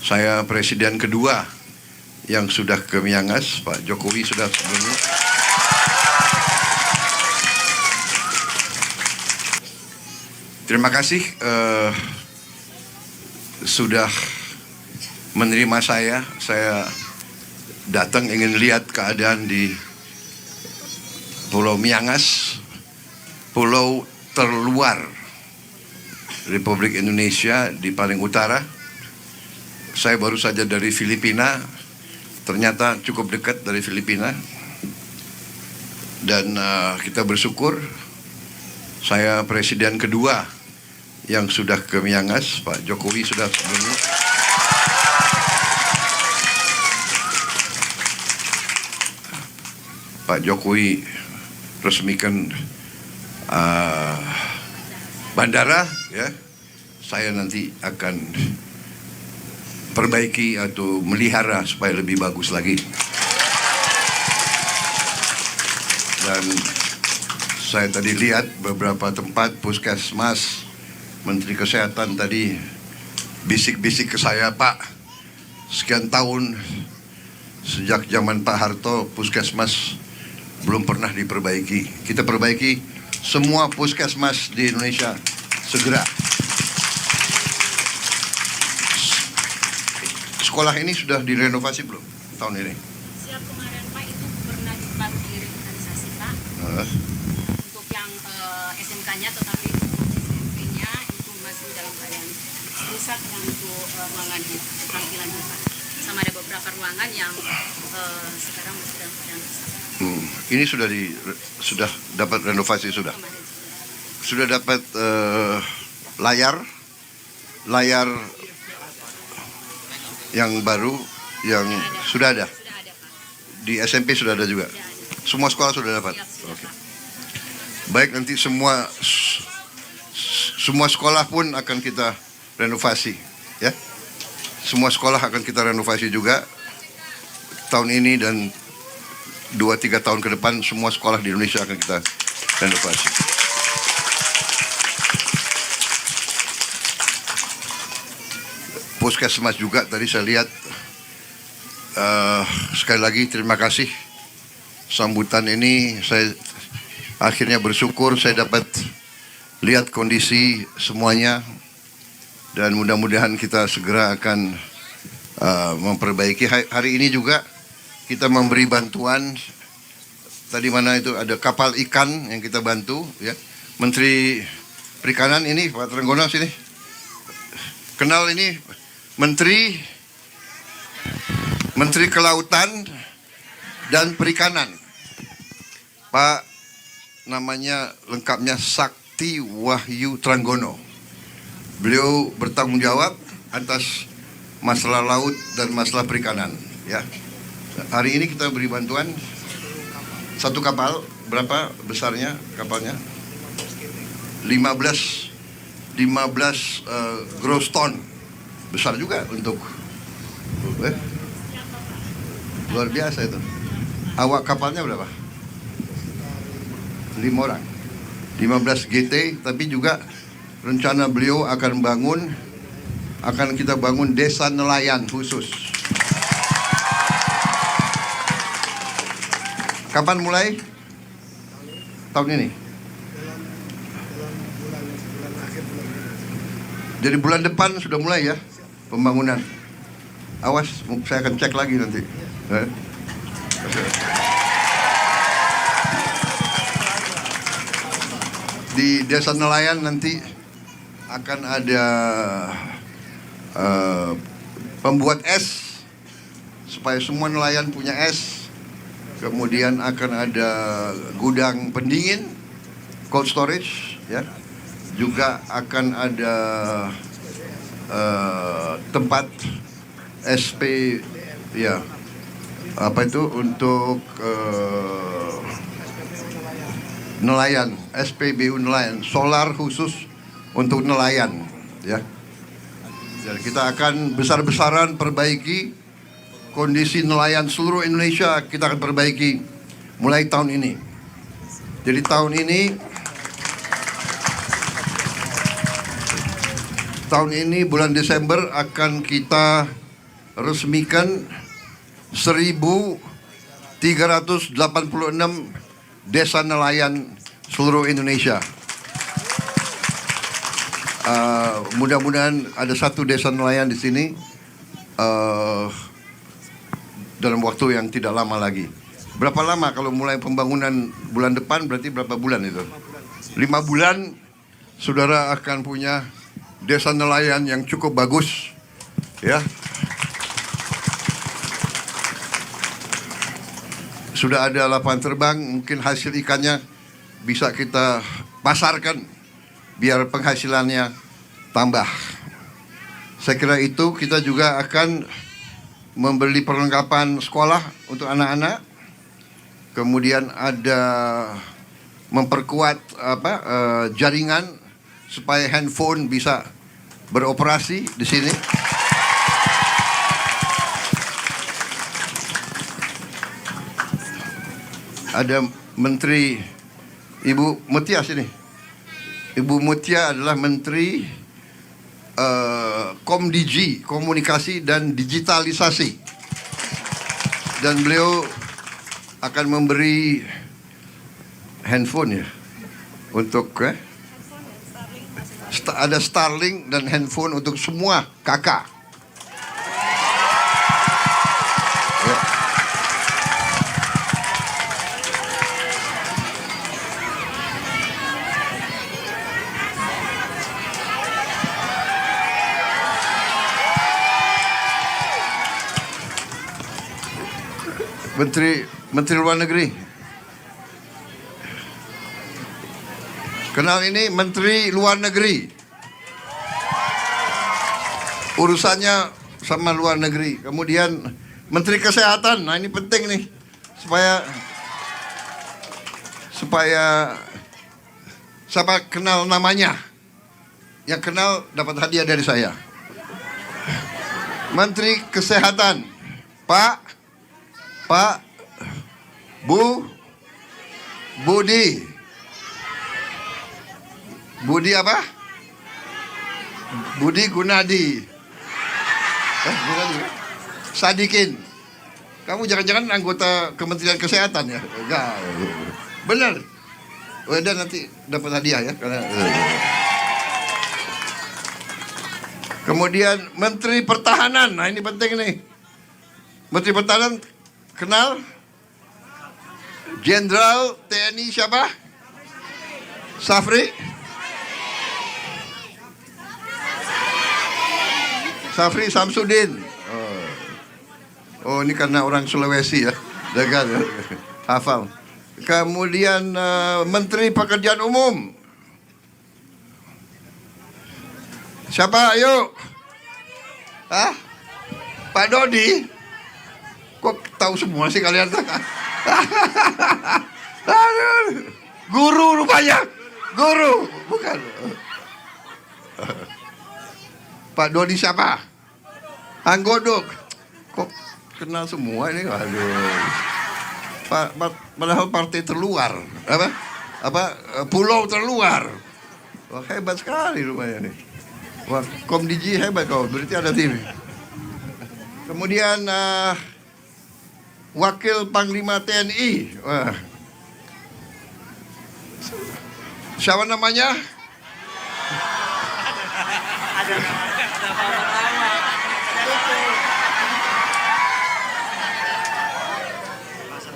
Saya presiden kedua yang sudah ke Miangas. Pak Jokowi sudah sebelumnya. Terima kasih sudah menerima saya. Saya datang ingin lihat keadaan di Pulau Miangas, pulau terluar Republik Indonesia di paling utara. Saya baru saja dari Filipina, ternyata cukup dekat dari Filipina. Dan kita bersyukur saya presiden kedua yang sudah ke Miangas. Pak Jokowi sudah sebelumnya. Pak Jokowi resmikan bandara, ya. Saya nanti akan perbaiki atau melihara supaya lebih bagus lagi. Dan saya tadi lihat beberapa tempat puskesmas, Menteri Kesehatan tadi bisik-bisik ke saya, Pak, sekian tahun sejak zaman Pak Harto puskesmas belum pernah diperbaiki. Kita perbaiki semua puskesmas di Indonesia segera. Sekolah ini sudah direnovasi belum tahun ini? Siap kemarin Pak, itu pernah baru direvitalisasi Pak. Untuk yang SMK-nya, tetapi SMP-nya itu masih dalam keadaan rusak, yang untuk ruangan di tampilan Pak. Sama ada beberapa ruangan yang sekarang masih dalam keadaan rusak. Ini sudah dapat renovasi sudah. Sudah dapat layar yang baru yang sudah ada. Di SMP sudah ada juga. Semua sekolah sudah dapat. Oke. Baik, nanti semua sekolah pun akan kita renovasi, ya. Semua sekolah akan kita renovasi juga tahun ini, dan 2-3 tahun ke depan semua sekolah di Indonesia akan kita renovasi. Puskesmas juga tadi saya lihat. Sekali lagi terima kasih sambutan ini. Saya akhirnya bersyukur saya dapat lihat kondisi semuanya, dan mudah-mudahan kita segera akan memperbaiki. Hari ini juga kita memberi bantuan. Tadi mana itu ada kapal ikan yang kita bantu, ya. Menteri Perikanan ini Pak Trenggono sini. Kenal ini Menteri Kelautan dan Perikanan. Pak, namanya lengkapnya Sakti Wahyu Trenggono. Beliau bertanggung jawab atas masalah laut dan masalah perikanan, ya. Hari ini kita beri bantuan satu kapal. Berapa besarnya kapalnya? 15 gross ton. Besar juga untuk luar biasa itu. Awak kapalnya berapa? 5 orang. 15 GT, tapi juga rencana beliau akan kita bangun desa nelayan khusus. Kapan mulai? Tahun ini? Jadi bulan depan sudah mulai, ya, pembangunan. Awas, saya akan cek lagi nanti. Di desa nelayan nanti akan ada pembuat es supaya semua nelayan punya es. Kemudian akan ada gudang pendingin, cold storage, ya. Juga akan ada tempat SP, ya, apa itu untuk nelayan, SPBU nelayan, solar khusus untuk nelayan, ya. Dan kita akan besar-besaran perbaiki kondisi nelayan seluruh Indonesia. Kita akan perbaiki mulai tahun ini. Jadi tahun ini bulan Desember akan kita resmikan 1.386 desa nelayan seluruh Indonesia. Mudah-mudahan ada satu desa nelayan di sini dalam waktu yang tidak lama lagi. Berapa lama kalau mulai pembangunan bulan depan, berarti berapa bulan itu? 5 bulan saudara akan punya desa nelayan yang cukup bagus, ya. Sudah ada lapangan terbang, mungkin hasil ikannya bisa kita pasarkan biar penghasilannya tambah. Saya kira itu kita juga akan membeli perlengkapan sekolah untuk anak-anak. Kemudian ada memperkuat jaringan supaya handphone bisa beroperasi di sini. Ada Menteri Ibu Mutia sini. Ibu Mutia adalah Menteri Komdigi, Komunikasi dan Digitalisasi. Dan beliau akan memberi handphone ya untuk ada Starlink dan handphone untuk semua kakak. Ya. Menteri Luar Negeri. Kenal ini Menteri Luar Negeri. Urusannya sama luar negeri. Kemudian Menteri Kesehatan. Nah, ini penting nih supaya siapa kenal namanya. Yang kenal dapat hadiah dari saya. Menteri Kesehatan. Pak Budi apa? Budi Gunadi. Gunadi. Sadikin. Kamu jangan-jangan anggota Kementerian Kesehatan ya? Enggak. Benar. Udah nanti dapat hadiah ya karena Kemudian Menteri Pertahanan. Nah, ini penting nih. Menteri Pertahanan kenal? Jenderal TNI siapa? Safri? Safri Samsudin. Oh, ini karena orang Sulawesi ya. Jaga, hafal. Kemudian Menteri Pekerjaan Umum. Siapa? Ayo. Hah? Pak Dodi? Kok tahu semua sih kalian? Guru rupanya. Guru. Bukan. Pak Dodi siapa? Anggodok. Kok kenal semua ini? Aduh. Padahal partai terluar. Pulau terluar. Wah, hebat sekali rupanya nih. Wah, Komdigi hebat kau. Berarti ada tim. Kemudian Wakil Panglima TNI. Wah. Siapa namanya?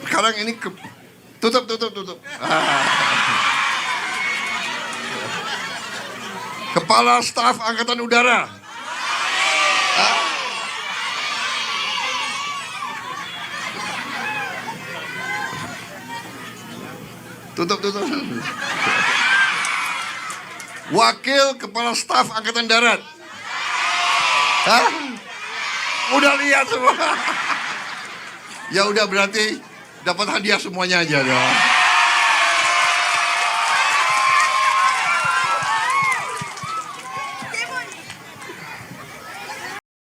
Sekarang ini tutup. Kepala Staf Angkatan Udara. Tutup. Wakil Kepala Staf Angkatan Darat. Hah? Udah lihat semua. Ya udah berarti dapat hadiah semuanya aja dong.